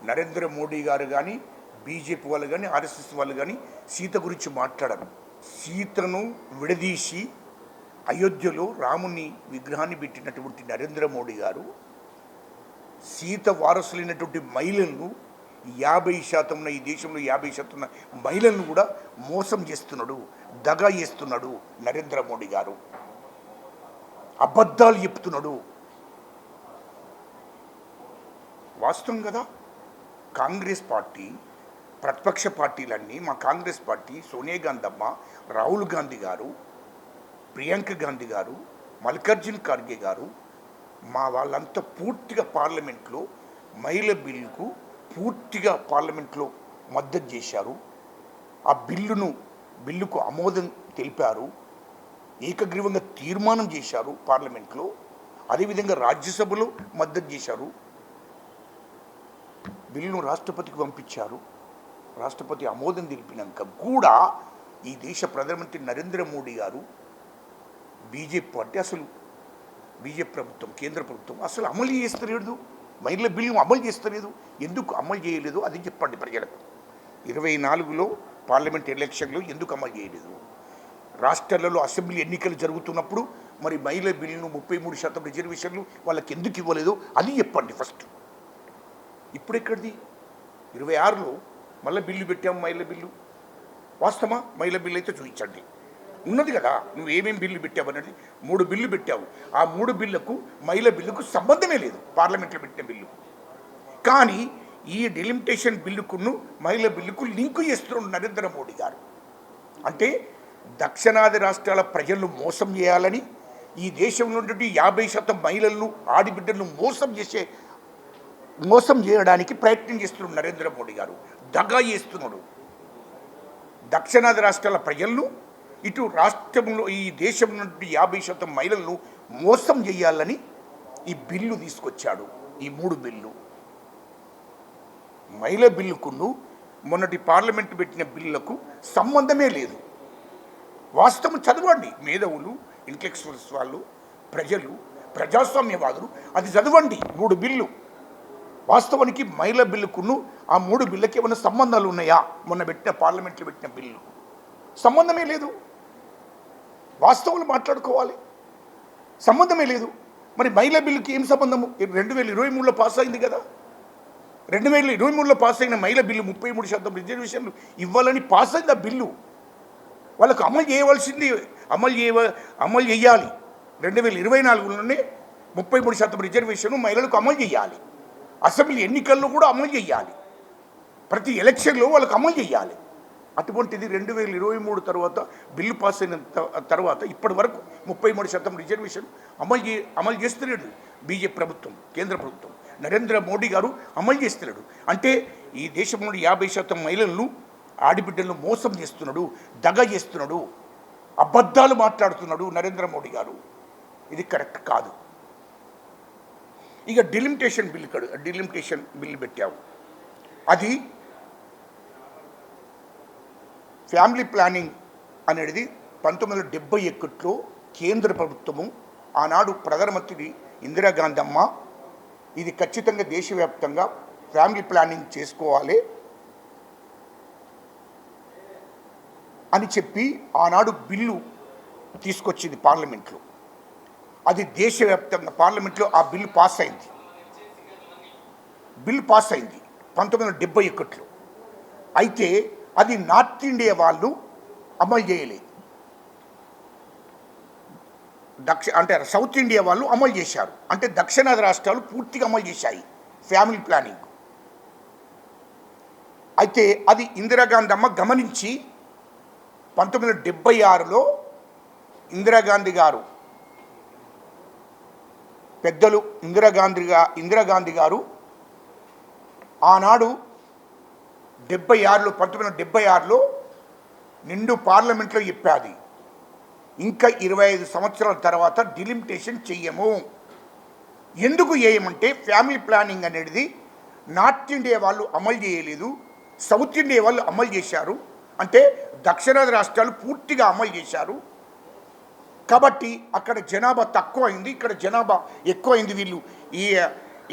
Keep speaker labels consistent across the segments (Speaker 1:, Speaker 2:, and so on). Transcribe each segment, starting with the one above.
Speaker 1: నరేంద్ర మోడీ గారు కానీ బీజేపీ వాళ్ళు కానీ ఆర్ఎస్ఎస్ వాళ్ళు కానీ సీత గురించి మాట్లాడరు. సీతను విడదీసి అయోధ్యలో రాముని విగ్రహాన్ని పెట్టినటువంటి నరేంద్ర మోడీ గారు సీత వారసులైనటువంటి మహిళలను 50% ఈ దేశంలో 50% మహిళలను కూడా మోసం చేస్తున్నాడు, దగా చేస్తున్నాడు నరేంద్ర మోడీ గారు. అబద్ధాలు చెప్తున్నాడు. వాస్తవం కదా. కాంగ్రెస్ పార్టీ, ప్రతిపక్ష పార్టీలన్నీ, మా కాంగ్రెస్ పార్టీ, సోనియా గాంధీ అమ్మ, రాహుల్ గాంధీ గారు, ప్రియాంక గాంధీ గారు, మల్లికార్జున్ ఖార్గే గారు, మా వాళ్ళంతా పూర్తిగా పార్లమెంట్లో మహిళ బిల్లుకు పూర్తిగా పార్లమెంట్లో మద్దతు చేశారు. ఆ బిల్లుకు ఆమోదం తెలిపారు. ఏకగ్రీవంగా తీర్మానం చేశారు పార్లమెంట్లో. అదేవిధంగా రాజ్యసభలో మద్దతు చేశారు. బిల్లును రాష్ట్రపతికి పంపించారు. రాష్ట్రపతి ఆమోదం తెలిపినాక కూడా ఈ దేశ ప్రధానమంత్రి నరేంద్ర మోడీ గారు, బీజేపీ పార్టీ, అసలు బీజేపీ ప్రభుత్వం, కేంద్ర ప్రభుత్వం అసలు అమలు చేస్తలేదు. మహిళల బిల్లు అమలు చేస్తలేదు. ఎందుకు అమలు చేయలేదు అది చెప్పండి ప్రజలకు. 24లో పార్లమెంట్ ఎలక్షన్లో ఎందుకు అమలు చేయలేదు? రాష్ట్రాలలో అసెంబ్లీ ఎన్నికలు జరుగుతున్నప్పుడు మరి మహిళల బిల్లును 33% రిజర్వేషన్లు వాళ్ళకి ఎందుకు ఇవ్వలేదు అది చెప్పండి ఫస్ట్. ఇప్పుడు ఎక్కడిది? 26లో మళ్ళీ బిల్లు పెట్టాము, మహిళల బిల్లు. వాస్తవమా? మహిళల బిల్లు అయితే చూపించండి. ఉన్నది కదా, నువ్వు ఏమేమి బిల్లు పెట్టావు అనేది. 3 బిల్లు పెట్టావు. ఆ 3 బిల్లుకు మహిళ బిల్లుకు సంబంధమే లేదు, పార్లమెంట్లో పెట్టిన బిల్లు. కానీ ఈ డెలిమిటేషన్ బిల్లుకును మహిళ బిల్లుకు లింకు చేస్తున్నాడు నరేంద్ర మోడీ గారు. అంటే దక్షిణాది రాష్ట్రాల ప్రజలను మోసం చేయాలని, ఈ దేశంలో నుండి 50% మహిళలను, ఆడిబిడ్డలను మోసం చేయడానికి ప్రయత్నం చేస్తున్నాడు నరేంద్ర మోడీ గారు. దగా చేస్తున్నాడు దక్షిణాది రాష్ట్రాల ప్రజలను. ఇటు రాష్ట్రంలో, ఈ దేశం నుండి 50% మహిళలను మోసం చేయాలని ఈ బిల్లు తీసుకొచ్చాడు. ఈ 3 బిల్లు, మహిళ బిల్లుకును మొన్నటి పార్లమెంటు పెట్టిన బిల్లులకు సంబంధమే లేదు. వాస్తవం చదవండి. మేధావులు, ఇంటెలెక్చువల్స్ వాళ్ళు, ప్రజలు, ప్రజాస్వామ్యవాదులు అది చదవండి. 3 బిల్లు. వాస్తవానికి మహిళ బిల్లుకును ఆ 3 బిల్లుకి ఏమైనా సంబంధాలు ఉన్నాయా? మొన్న పెట్టిన పార్లమెంట్లో పెట్టిన బిల్లు సంబంధమే లేదు. వాస్తవాలు మాట్లాడుకోవాలి. సంబంధమే లేదు. మరి మహిళా బిల్లుకి ఏం సంబంధము? 2023లో పాస్ అయింది కదా. 2023లో పాస్ అయిన మహిళా బిల్లు 33% రిజర్వేషన్లు ఇవ్వాలని పాస్ అయింది. ఆ బిల్లు వాళ్ళకు అమలు చేయవలసింది, అమలు చేయాలి. 2024లోనే 33% రిజర్వేషన్ మహిళలకు అమలు చేయాలి. అసెంబ్లీ ఎన్నికల్లో కూడా అమలు చేయాలి. ప్రతి ఎలక్షన్లో వాళ్ళకు అమలు చేయాలి. అటువంటిది 2023 తర్వాత బిల్లు పాస్ అయిన తర్వాత ఇప్పటి వరకు 33% రిజర్వేషన్ అమలు చేస్తున్నాడు బీజేపీ ప్రభుత్వం, కేంద్ర ప్రభుత్వం. నరేంద్ర మోడీ గారు అమలు చేస్తున్నాడు. అంటే ఈ దేశంలో 50% మహిళలను, ఆడిబిడ్డలను మోసం చేస్తున్నాడు, దగా చేస్తున్నాడు, అబద్ధాలు మాట్లాడుతున్నాడు నరేంద్ర మోడీ గారు. ఇది కరెక్ట్ కాదు. ఇక డెలిమిటేషన్ బిల్లు పెట్టావు. అది ఫ్యామిలీ ప్లానింగ్ అనేది 1971లో కేంద్ర ప్రభుత్వము, ఆనాడు ప్రధానమంత్రి ఇందిరాగాంధీ అమ్మ, ఇది ఖచ్చితంగా దేశవ్యాప్తంగా ఫ్యామిలీ ప్లానింగ్ చేసుకోవాలి అని చెప్పి ఆనాడు బిల్లు తీసుకొచ్చింది పార్లమెంట్లో. అది దేశవ్యాప్తంగా పార్లమెంట్లో ఆ బిల్లు పాస్ అయింది. 1971లో. అయితే అది నార్త్ ఇండియా వాళ్ళు అమలు చేయలేదు. అంటే సౌత్ ఇండియా వాళ్ళు అమలు చేశారు. అంటే దక్షిణాది రాష్ట్రాలు పూర్తిగా అమలు చేశాయి ఫ్యామిలీ ప్లానింగ్. అయితే అది ఇందిరాగాంధీ అమ్మ గమనించి 1976లో ఇందిరాగాంధీ గారు, పెద్దలు ఇందిరాగాంధీ గారు ఆనాడు 1976లో నిండు పార్లమెంట్లో చెప్పాది, ఇంకా 25 సంవత్సరాల తర్వాత డిలిమిటేషన్ చెయ్యము. ఎందుకు చేయమంటే ఫ్యామిలీ ప్లానింగ్ అనేది నార్త్ ఇండియా వాళ్ళు అమలు చేయలేదు, సౌత్ ఇండియా వాళ్ళు అమలు చేశారు. అంటే దక్షిణాది రాష్ట్రాలు పూర్తిగా అమలు చేశారు. కాబట్టి అక్కడ జనాభా తక్కువ అయింది, ఇక్కడ జనాభా ఎక్కువ అయింది. వీళ్ళు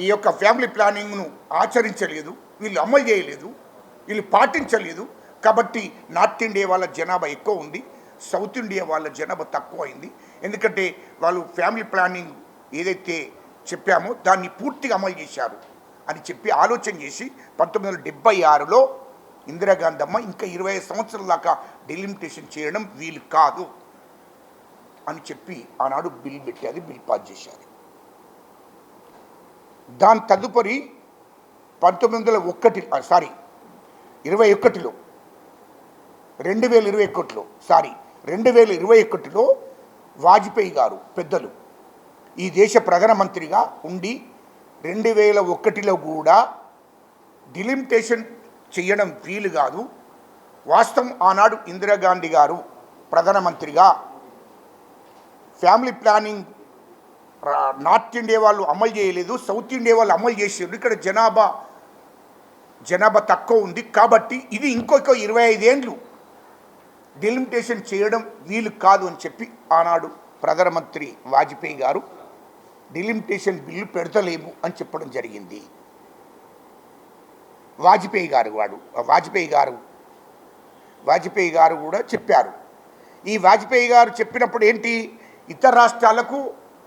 Speaker 1: ఈ యొక్క ఫ్యామిలీ ప్లానింగ్ను ఆచరించలేదు. వీళ్ళు అమలు చేయలేదు, వీళ్ళు పాటించలేదు. కాబట్టి నార్త్ ఇండియా వాళ్ళ జనాభా ఎక్కువ ఉంది, సౌత్ ఇండియా వాళ్ళ జనాభా తక్కువ అయింది. ఎందుకంటే వాళ్ళు ఫ్యామిలీ ప్లానింగ్ ఏదైతే చెప్పామో దాన్ని పూర్తిగా అమలు చేశారు అని చెప్పి ఆలోచన చేసి 1976లో ఇందిరాగాంధీ అమ్మ ఇంకా 25 సంవత్సరాల దాకా డెలిమిటేషన్ చేయడం వీలు కాదు అని చెప్పి ఆనాడు బిల్ పెట్టి బిల్ పాస్ చేశారు. దాని తదుపరి 2021లో వాజ్పేయి గారు పెద్దలు ఈ దేశ ప్రధానమంత్రిగా ఉండి 2001లో కూడా డిలిమిటేషన్ చేయడం వీలు కాదు. వాస్తవం ఆనాడు ఇందిరాగాంధీ గారు ప్రధానమంత్రిగా ఫ్యామిలీ ప్లానింగ్ నార్త్ ఇండియా వాళ్ళు అమలు చేయలేదు, సౌత్ ఇండియా వాళ్ళు అమలు చేసారు. ఇక్కడ జనాభా తక్కువ ఉంది కాబట్టి ఇది ఇంకొక 25 ఏళ్ళు డిలిమిటేషన్ చేయడం వీలు కాదు అని చెప్పి ఆనాడు ప్రధానమంత్రి వాజ్పేయి గారు డిలిమిటేషన్ బిల్లు పెడతలేము అని చెప్పడం జరిగింది. వాజ్పేయి గారు కూడా చెప్పారు. ఈ వాజ్పేయి గారు చెప్పినప్పుడు ఏంటి, ఇతర రాష్ట్రాలకు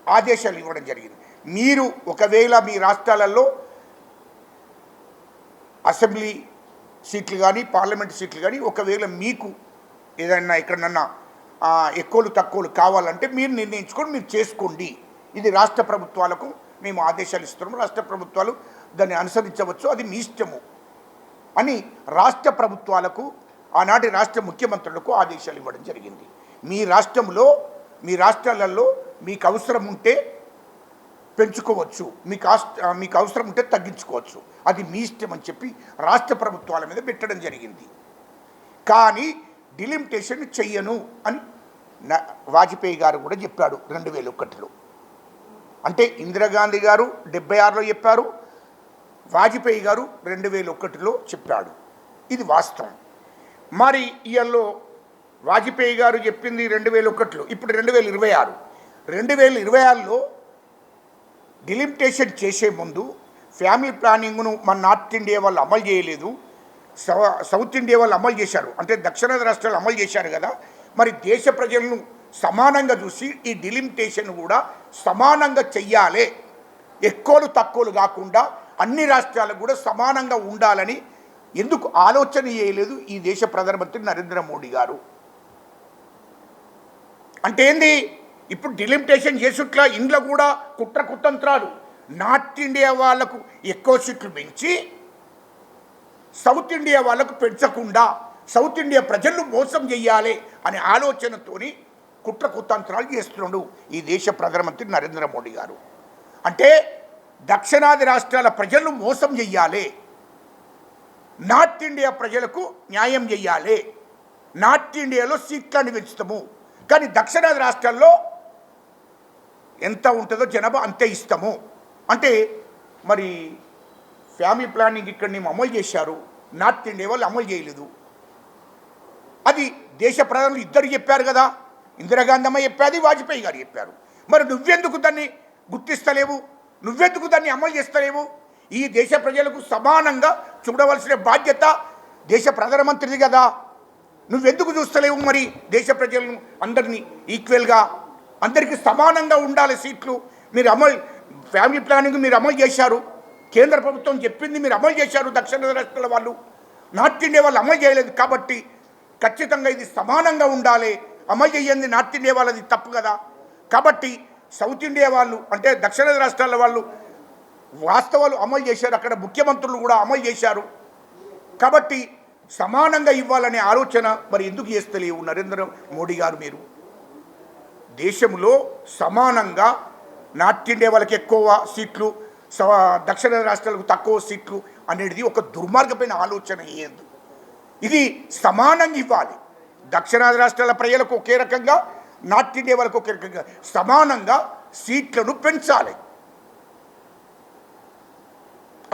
Speaker 1: ఆదేశాలు ఇవ్వడం జరిగింది. మీరు ఒకవేళ మీ రాష్ట్రాలలో అసెంబ్లీ సీట్లు కానీ పార్లమెంట్ సీట్లు కానీ ఒకవేళ మీకు ఏదైనా ఎక్కడన్నా ఎక్కువలు తక్కువలు కావాలంటే మీరు నిర్ణయించుకొని మీరు చేసుకోండి, ఇది రాష్ట్ర ప్రభుత్వాలకు మేము ఆదేశాలు ఇస్తున్నాము, రాష్ట్ర ప్రభుత్వాలు దాన్ని అనుసరించవచ్చు, అది మీ ఇష్టము అని రాష్ట్ర ప్రభుత్వాలకు ఆనాటి రాష్ట్ర ముఖ్యమంత్రులకు ఆదేశాలు ఇవ్వడం జరిగింది. మీ రాష్ట్రాలలో మీకు అవసరం ఉంటే పెంచుకోవచ్చు, మీకు అవసరం ఉంటే తగ్గించుకోవచ్చు, అది మీ ఇష్టం అని చెప్పి రాష్ట్ర ప్రభుత్వాల మీద పెట్టడం జరిగింది. కానీ డిలిమిటేషన్ చెయ్యను అని వాజ్పేయి గారు కూడా చెప్పాడు 2001లో. అంటే ఇందిరాగాంధీ గారు 76లో చెప్పారు, వాజ్పేయి గారు 2001లో చెప్పాడు. ఇది వాస్తవం. మరి ఇయల్లో వాజ్పేయి గారు చెప్పింది 2001లో, ఇప్పుడు 2026లో డిలిమిటేషన్ చేసే ముందు ఫ్యామిలీ ప్లానింగ్ను మన నార్త్ ఇండియా వాళ్ళు అమలు చేయలేదు, సౌత్ ఇండియా వాళ్ళు అమలు చేశారు, అంటే దక్షిణాది రాష్ట్రాలు అమలు చేశారు కదా. మరి దేశ ప్రజలను సమానంగా చూసి ఈ డిలిమిటేషన్ కూడా సమానంగా చెయ్యాలి, ఎక్కువలు తక్కువలు కాకుండా అన్ని రాష్ట్రాలకు కూడా సమానంగా ఉండాలని ఎందుకు ఆలోచన చేయలేదు ఈ దేశ ప్రధానమంత్రి నరేంద్ర మోడీ గారు? అంటే ఏంది, ఇప్పుడు డిలిమిటేషన్ చేసుట్లా ఇంట్లో కూడా కుట్రకుతంత్రాలు, నార్త్ ఇండియా వాళ్ళకు ఎక్కువ సీట్లు పెంచి సౌత్ ఇండియా వాళ్ళకు పెంచకుండా సౌత్ ఇండియా ప్రజలను మోసం చెయ్యాలి అనే ఆలోచనతోని కుట్రకుతంత్రాలు చేస్తున్నాడు ఈ దేశ ప్రధానమంత్రి నరేంద్ర మోడీ గారు. అంటే దక్షిణాది రాష్ట్రాల ప్రజలను మోసం చెయ్యాలి, నార్త్ ఇండియా ప్రజలకు న్యాయం చెయ్యాలి, నార్త్ ఇండియాలో సీట్లను పెంచుతాము కానీ దక్షిణాది రాష్ట్రాల్లో ఎంత ఉంటుందో జనాభా అంతే ఇస్తాము. అంటే మరి ఫ్యామిలీ ప్లానింగ్ ఇక్కడ మేము అమలు చేశారు, నార్త్ ఇండియా వాళ్ళు అమలు చేయలేదు. అది దేశ ప్రధానులు ఇద్దరు చెప్పారు కదా, ఇందిరాగాంధీ అమ్మ చెప్పాది, వాజ్పేయి గారు చెప్పారు. మరి నువ్వెందుకు దాన్ని గుర్తిస్తలేవు, నువ్వెందుకు దాన్ని అమలు చేస్తలేవు? ఈ దేశ ప్రజలకు సమానంగా చూడవలసిన బాధ్యత దేశ ప్రధానమంత్రిది కదా, నువ్వెందుకు చూస్తలేవు? మరి దేశ ప్రజలను అందరినీ ఈక్వల్గా అందరికీ సమానంగా ఉండాలి సీట్లు. మీరు ఫ్యామిలీ ప్లానింగ్ మీరు అమలు చేశారు, కేంద్ర ప్రభుత్వం చెప్పింది మీరు అమలు చేశారు, దక్షిణ రాష్ట్రాల వాళ్ళు నార్త్ ఇండియా వాళ్ళు అమలు చేయలేదు. కాబట్టి ఖచ్చితంగా ఇది సమానంగా ఉండాలి, అమలు చేయండి నార్త్ ఇండియా వాళ్ళది తప్పు కదా. కాబట్టి సౌత్ ఇండియా వాళ్ళు అంటే దక్షిణ రాష్ట్రాల వాళ్ళు వాస్తవాలు అమలు చేశారు, అక్కడ ముఖ్యమంత్రులు కూడా అమలు చేశారు. కాబట్టి సమానంగా ఇవ్వాలనే ఆలోచన మరి ఎందుకు చేస్తలేవు నరేంద్ర మోడీ గారు? మీరు దేశంలో సమానంగా నార్త్ ఇండియా వాళ్ళకి ఎక్కువ సీట్లు, దక్షిణ రాష్ట్రాలకు తక్కువ సీట్లు అనేది ఒక దుర్మార్గమైన ఆలోచన. ఏది ఇది సమానంగా ఇవ్వాలి, దక్షిణాది రాష్ట్రాల ప్రజలకు ఒకే రకంగా, నార్త్ ఇండియా వాళ్ళకు ఒకే రకంగా సమానంగా సీట్లను పెంచాలి.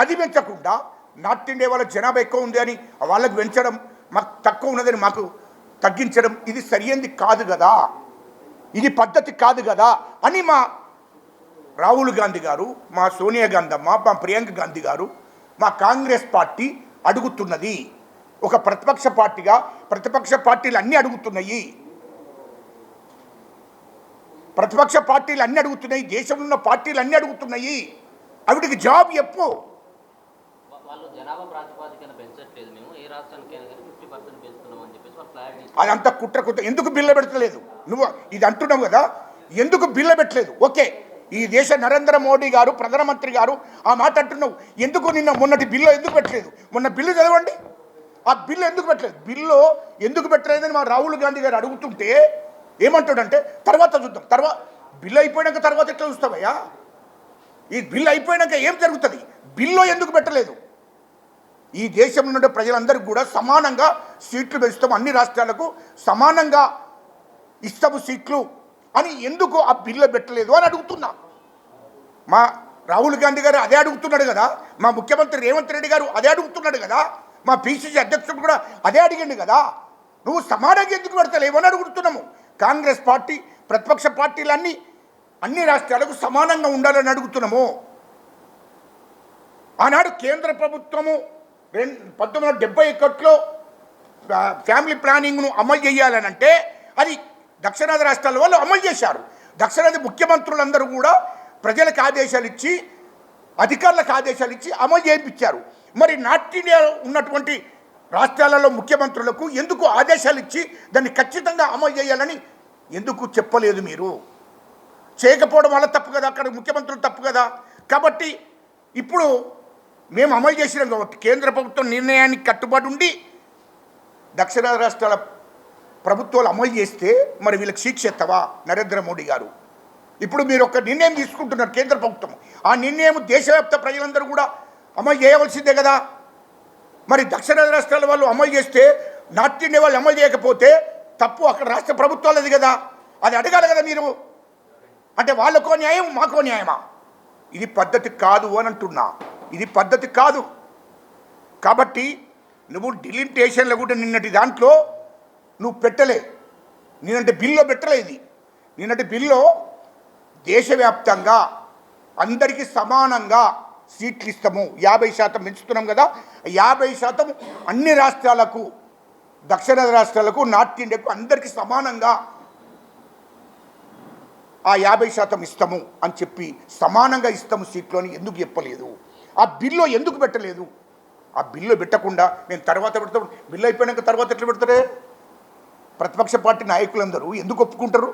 Speaker 1: అది పెంచకుండా నార్త్ ఇండియా వాళ్ళ జనాభా ఎక్కువ ఉంది అని వాళ్ళకు పెంచడం, మాకు తక్కువ ఉన్నదని మాకు తగ్గించడం, ఇది సరైనది కాదు కదా, ఇది పద్ధతి కాదు కదా అని మా రాహుల్ గాంధీ గారు, మా సోనియా గాంధీ అమ్మ, మా ప్రియాంక గాంధీ గారు మా కాంగ్రెస్ పార్టీ అడుగుతున్నది. ఒక ప్రతిపక్ష పార్టీగా ప్రతిపక్ష పార్టీలు అన్నీ అడుగుతున్నాయి. ప్రతిపక్ష పార్టీలు అన్నీ అడుగుతున్నాయి, దేశంలో ఉన్న పార్టీలు అన్నీ అడుగుతున్నాయి. అవిటికి జవాబు చెప్పు.
Speaker 2: వాళ్ళు జనాభా ప్రాతిపదికన పెంచట్లేదు, మేము ఏ రాష్ట్రానికి 50% పెంచుతున్నాం అని చెప్పేసి వాళ్ళు క్లారిటీ.
Speaker 1: అదంతా కుట్ర. ఎందుకు బిల్ల పెడతలేదు? నువ్వు ఇది అంటున్నావు కదా, ఎందుకు బిల్ల పెట్టలేదు? ఓకే, ఈ దేశ నరేంద్ర మోడీ గారు ప్రధానమంత్రి గారు ఆ మాట అంటున్నావు. ఎందుకు మొన్నటి బిల్లు ఎందుకు పెట్టలేదు? మొన్న బిల్లు చదవండి, ఆ బిల్లు ఎందుకు పెట్టలేదు? బిల్లు ఎందుకు పెట్టలేదని మా రాహుల్ గాంధీ గారు అడుగుతుంటే ఏమంటాడంటే తర్వాత చూద్దాం, తర్వాత బిల్లు అయిపోయాక తర్వాత ఎట్లా చూస్తావయ్యా? ఈ బిల్లు అయిపోయాక ఏం జరుగుతుంది? బిల్లు ఎందుకు పెట్టలేదు? ఈ దేశంలో ఉండే ప్రజలందరికీ కూడా సమానంగా సీట్లు పెంచుతాము, అన్ని రాష్ట్రాలకు సమానంగా ఇస్తాము సీట్లు అని ఎందుకు ఆ బిల్లు పెట్టలేదు అని అడుగుతున్నా. మా రాహుల్ గాంధీ గారు అదే అడుగుతున్నాడు కదా, మా ముఖ్యమంత్రి రేవంత్ రెడ్డి గారు అదే అడుగుతున్నాడు కదా, మా పిసిసి అధ్యక్షుడు కూడా అదే అడిగిండు కదా. నువ్వు సమానంగా ఎందుకు పెడతలేవు అని అడుగుతున్నాము. కాంగ్రెస్ పార్టీ ప్రతిపక్ష పార్టీలన్నీ అన్ని రాష్ట్రాలకు సమానంగా ఉండాలని అడుగుతున్నాము. ఆనాడు కేంద్ర ప్రభుత్వము 1971లో ఫ్యామిలీ ప్లానింగ్ను అమలు చేయాలని అంటే అది దక్షిణాది రాష్ట్రాల వాళ్ళు అమలు చేశారు. దక్షిణాది ముఖ్యమంత్రులందరూ కూడా ప్రజలకు ఆదేశాలు ఇచ్చి అధికారులకు ఆదేశాలు ఇచ్చి అమలు చేయించారు. మరి నార్త్ ఇండియాలో ఉన్నటువంటి రాష్ట్రాలలో ముఖ్యమంత్రులకు ఎందుకు ఆదేశాలు ఇచ్చి దాన్ని ఖచ్చితంగా అమలు చేయాలని ఎందుకు చెప్పలేదు? మీరు చేయకపోవడం వల్ల తప్పు కదా, అక్కడ ముఖ్యమంత్రులు తప్పు కదా. కాబట్టి ఇప్పుడు మేము అమలు చేసినాం కాబట్టి కేంద్ర ప్రభుత్వం నిర్ణయానికి కట్టుబడి ఉండి దక్షిణాది రాష్ట్రాల ప్రభుత్వాలు అమలు చేస్తే మరి వీళ్ళకి శిక్ష ఎత్తవా నరేంద్ర మోడీ గారు? ఇప్పుడు మీరు ఒక నిర్ణయం తీసుకుంటున్నారు కేంద్ర ప్రభుత్వం, ఆ నిర్ణయం దేశవ్యాప్త ప్రజలందరూ కూడా అమలు చేయవలసిందే కదా. మరి దక్షిణాది రాష్ట్రాల వాళ్ళు అమలు చేస్తే నార్త్ ఇండియా వాళ్ళు అమలు చేయకపోతే తప్పు అక్కడ రాష్ట్ర ప్రభుత్వాలది కదా, అది అడగాలి కదా మీరు. అంటే వాళ్ళకో న్యాయం మాకో న్యాయమా? ఇది పద్ధతి కాదు అని అంటున్నా, ఇది పద్ధతి కాదు. కాబట్టి నువ్వు డిలిమిటేషన్లో కూడా నిన్నటి దాంట్లో నువ్వు పెట్టలే, నిన్నటి బిల్లో పెట్టలే. ఇది నిన్నటి బిల్లో దేశవ్యాప్తంగా అందరికీ సమానంగా సీట్లు ఇస్తాము, 50% పెంచుతున్నాం కదా, 50% అన్ని రాష్ట్రాలకు, దక్షిణాది రాష్ట్రాలకు, నార్త్ ఇండియాకు అందరికీ సమానంగా ఆ 50% ఇస్తాము అని చెప్పి సమానంగా ఇస్తాము సీట్లు అని ఎందుకు చెప్పలేదు? ఆ బిల్లు ఎందుకు పెట్టలేదు? ఆ బిల్లు పెట్టకుండా నేను తర్వాత పెడతాను, బిల్లు అయిపోయాక తర్వాత ఎట్లా పెడతారే? ప్రతిపక్ష పార్టీ నాయకులందరూ ఎందుకు ఒప్పుకుంటారు?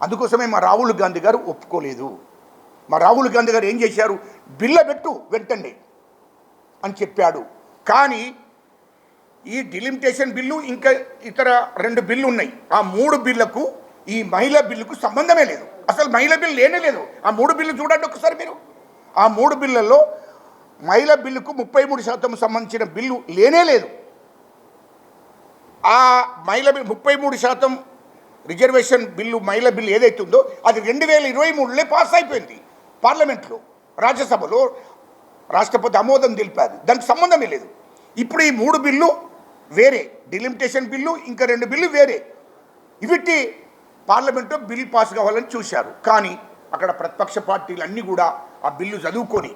Speaker 1: అందుకోసమే మా రాహుల్ గాంధీ గారు ఒప్పుకోలేదు. మా రాహుల్ గాంధీ గారు ఏం చేశారు? బిల్లు పెట్టు వెంటనే అని చెప్పాడు. కానీ ఈ డిలిమిటేషన్ బిల్లు ఇంకా ఇతర 2 బిల్లు ఉన్నాయి. ఆ 3 బిల్లులకు ఈ మహిళా బిల్లుకు సంబంధమే లేదు. అసలు మహిళా బిల్లు లేనే లేదు. ఆ 3 బిల్లు చూడండి ఒకసారి మీరు. ఆ 3 బిల్లుల్లో మహిళా బిల్లుకు 33% సంబంధించిన బిల్లు లేనే లేదు. ఆ మహిళా బిల్లు 33% రిజర్వేషన్ బిల్లు, మహిళా బిల్లు ఏదైతే ఉందో అది 2023లో పాస్ అయిపోయింది పార్లమెంట్లో, రాజ్యసభలో రాష్ట్రపతి ఆమోదం తెలిపారు. దానికి సంబంధమే లేదు. ఇప్పుడు ఈ 3 బిల్లు వేరే, డిలిమిటేషన్ బిల్లు ఇంకా 2 బిల్లు వేరే. ఇవిటి పార్లమెంట్లో బిల్ పాస్ కావాలని చూశారు. కానీ అక్కడ ప్రతిపక్ష పార్టీలు అన్నీ కూడా ఆ బిల్లు చదువుకొని,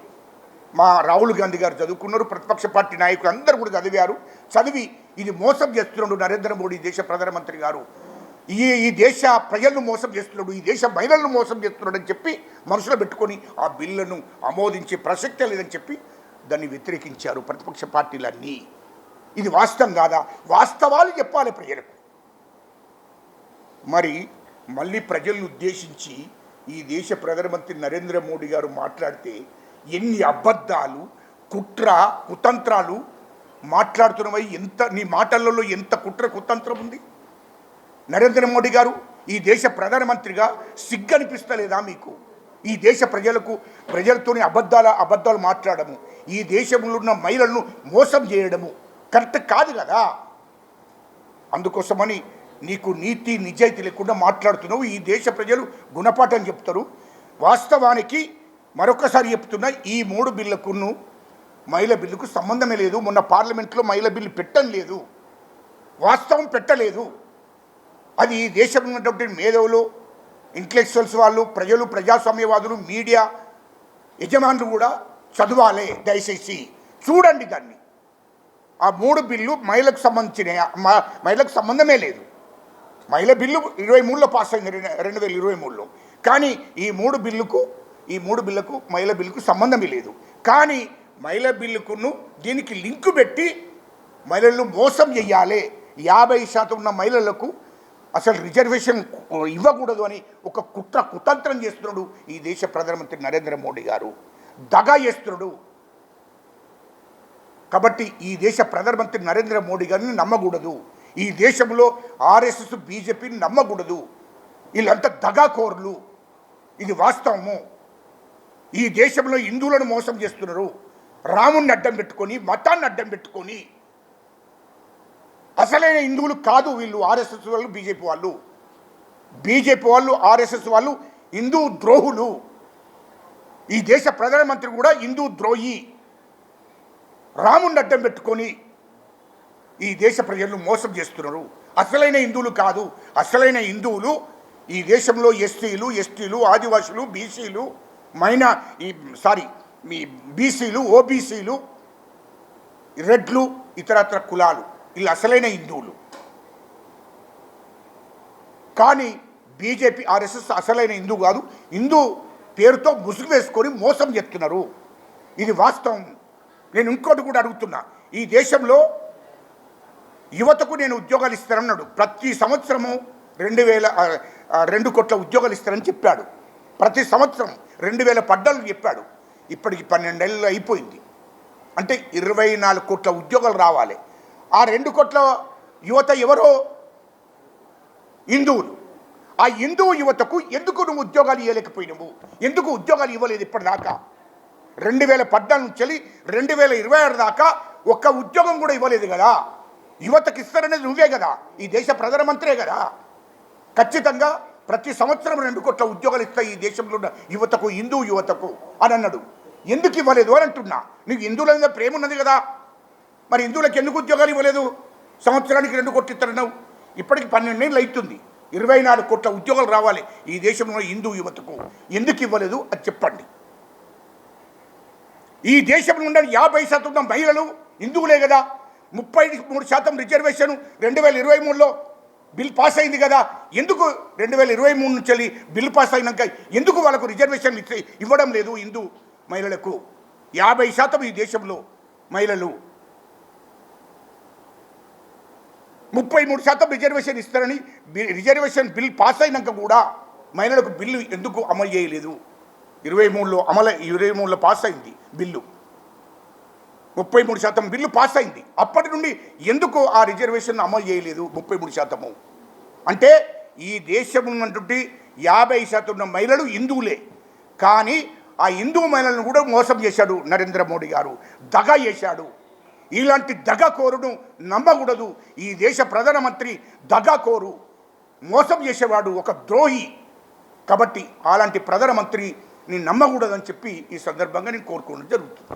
Speaker 1: మా రాహుల్ గాంధీ గారు చదువుకున్నారు, ప్రతిపక్ష పార్టీ నాయకులు అందరూ కూడా చదివి ఇది మోసం చేస్తున్నాడు నరేంద్ర మోడీ దేశ ప్రధానమంత్రి గారు, ఈ దేశ ప్రజలను మోసం చేస్తున్నాడు, ఈ దేశ మహిళలను మోసం చేస్తున్నాడు అని చెప్పి మనసులో పెట్టుకొని ఆ బిల్లును ఆమోదించే ప్రసక్తే లేదని చెప్పి దాన్ని వ్యతిరేకించారు ప్రతిపక్ష పార్టీలన్నీ. ఇది వాస్తవం కాదా? వాస్తవాలు చెప్పాలి ప్రజలకు. మరి మళ్ళీ ప్రజలను ఉద్దేశించి ఈ దేశ ప్రధానమంత్రి నరేంద్ర మోడీ గారు మాట్లాడితే ఎన్ని అబద్ధాలు, కుట్ర, కుతంత్రాలు మాట్లాడుతున్నవై, ఎంత నీ మాటలలో ఎంత కుట్ర కుతంత్రం ఉంది? నరేంద్ర మోడీ గారు ఈ దేశ ప్రధానమంత్రిగా సిగ్గనిపిస్తలేదా మీకు? ఈ దేశ ప్రజలతోని అబద్ధాలు మాట్లాడము, ఈ దేశంలో ఉన్న మహిళలను మోసం చేయడము కరెక్ట్ కాదు కదా. అందుకోసమని నీకు నీతి నిజాయితీ లేకుండా మాట్లాడుతున్నావు. ఈ దేశ ప్రజలు గుణపాఠం చెప్తారు. వాస్తవానికి మరొకసారి చెప్తున్నా, ఈ 3 బిల్లుకును మహిళా బిల్లుకు సంబంధమే లేదు. మొన్న పార్లమెంట్లో మహిళా బిల్లు పెట్టడం లేదు, వాస్తవం పెట్టలేదు. అది దేశంలో ఉన్నటువంటి మేధావులు, ఇంటలెక్చువల్స్ వాళ్ళు, ప్రజలు, ప్రజాస్వామ్యవాదులు, మీడియా యజమానులు కూడా చదవాలి దయచేసి, చూడండి దాన్ని. ఆ 3 బిల్లు మహిళలకు సంబంధించిన మహిళలకు సంబంధమే లేదు. మహిళ బిల్లు 23లో పాస్ అయింది, 2023లో. కానీ ఈ 3 బిల్లుకు మహిళ బిల్లుకు సంబంధమే లేదు. కానీ మహిళ బిల్లుకును దీనికి లింకు పెట్టి మహిళలను మోసం చేయాలి, 50% ఉన్న మహిళలకు అసలు రిజర్వేషన్ ఇవ్వకూడదు అని ఒక కుతంత్రం చేస్తున్నాడు ఈ దేశ ప్రధానమంత్రి నరేంద్ర మోడీ గారు. దగా చేస్తున్నాడు. కాబట్టి ఈ దేశ ప్రధానమంత్రి నరేంద్ర మోడీ గారిని నమ్మకూడదు. ఈ దేశంలో ఆర్ఎస్ఎస్ బీజేపీని నమ్మకూడదు. వీళ్ళంతా దగాకోరులు. ఇది వాస్తవము. ఈ దేశంలో హిందువులను మోసం చేస్తున్నారు. రాముణ్ణి అడ్డం పెట్టుకొని, మతాన్ని అడ్డం పెట్టుకొని. అసలైన హిందువులు కాదు వీళ్ళు. ఆర్ఎస్ఎస్ వాళ్ళు, బీజేపీ వాళ్ళు, ఆర్ఎస్ఎస్ వాళ్ళు హిందూ ద్రోహులు. ఈ దేశ ప్రధానమంత్రి కూడా హిందూ ద్రోహి. రాముణ్ణి అడ్డం పెట్టుకొని ఈ దేశ ప్రజలను మోసం చేస్తున్నారు. అసలైన హిందువులు కాదు. అసలైన హిందువులు ఈ దేశంలో ఎస్టీలు, ఆదివాసులు, బీసీలు, బీసీలు, ఓబీసీలు, రెడ్లు, ఇతరత్ర కులాలు, వీళ్ళు అసలైన హిందువులు. కానీ బీజేపీ, ఆర్ఎస్ఎస్ అసలైన హిందూ కాదు. హిందూ పేరుతో ముసుగు వేసుకొని మోసం చేస్తున్నారు. ఇది వాస్తవం. నేను ఇంకోటి కూడా అడుగుతున్నా. ఈ దేశంలో యువతకు నేను ఉద్యోగాలు ఇస్తానన్నాడు. ప్రతి సంవత్సరము 2 కోట్ల ఉద్యోగాలు ఇస్తానని చెప్పాడు. ప్రతి సంవత్సరం 2000 పడ్డాలు చెప్పాడు. ఇప్పటికి 12 నెలలు అయిపోయింది. అంటే 24 కోట్ల ఉద్యోగాలు రావాలి. ఆ 2 కోట్ల యువత ఎవరో హిందువులు. ఆ హిందూ యువతకు ఎందుకు నువ్వు ఉద్యోగాలు ఇవ్వలేకపోయినావు? ఎందుకు ఉద్యోగాలు ఇవ్వలేదు ఇప్పటిదాకా? 2014 నుంచి 2026 దాకా ఒక్క ఉద్యోగం కూడా ఇవ్వలేదు కదా. యువతకు ఇస్తారనేది నువ్వే కదా, ఈ దేశ ప్రధానమంత్రే కదా. ఖచ్చితంగా ప్రతి సంవత్సరం 2 కోట్ల ఉద్యోగాలు ఇస్తాయి ఈ దేశంలో ఉన్న యువతకు, హిందూ యువతకు అని అన్నాడు. ఎందుకు ఇవ్వలేదు అని అంటున్నా. నీకు హిందువుల మీద ప్రేమ ఉన్నది కదా, మరి హిందువులకు ఎందుకు ఉద్యోగాలు ఇవ్వలేదు? సంవత్సరానికి 2 కోట్లు ఇస్తారన్నావు. ఇప్పటికి 12 నెలలు అవుతుంది. 24 కోట్ల ఉద్యోగాలు రావాలి ఈ దేశంలో హిందూ యువతకు. ఎందుకు ఇవ్వలేదు అది చెప్పండి. ఈ దేశంలో ఉన్న 50% ఉన్న మహిళలు హిందువులే కదా. 33% రిజర్వేషన్ 2023లో బిల్ పాస్ అయింది కదా. ఎందుకు 2023 నుంచి బిల్ పాస్ అయినాక ఎందుకు వాళ్ళకు రిజర్వేషన్ ఇవ్వడం లేదు హిందూ మహిళలకు? 50% ఈ దేశంలో మహిళలు. 33% రిజర్వేషన్ ఇస్తారని రిజర్వేషన్ బిల్ పాస్ అయినాక కూడా మహిళలకు బిల్లు ఎందుకు అమలు చేయలేదు? 23లో పాస్ అయింది బిల్లు. 33% బిల్లు పాస్ అయింది. అప్పటి నుండి ఎందుకు ఆ రిజర్వేషన్ అమలు చేయలేదు? 33%. అంటే ఈ దేశం ఉన్నటువంటి 50% ఉన్న మహిళలు హిందువులే. కానీ ఆ హిందూ మహిళలను కూడా మోసం చేశాడు నరేంద్ర మోడీ గారు. దగా చేశాడు. ఇలాంటి దగాకోరును నమ్మకూడదు. ఈ దేశ ప్రధానమంత్రి దగాకోరు, మోసం చేసేవాడు, ఒక ద్రోహి. కాబట్టి అలాంటి ప్రధానమంత్రిని నమ్మకూడదని చెప్పి ఈ సందర్భంగా నేను కోరుకోవడం జరుగుతుంది.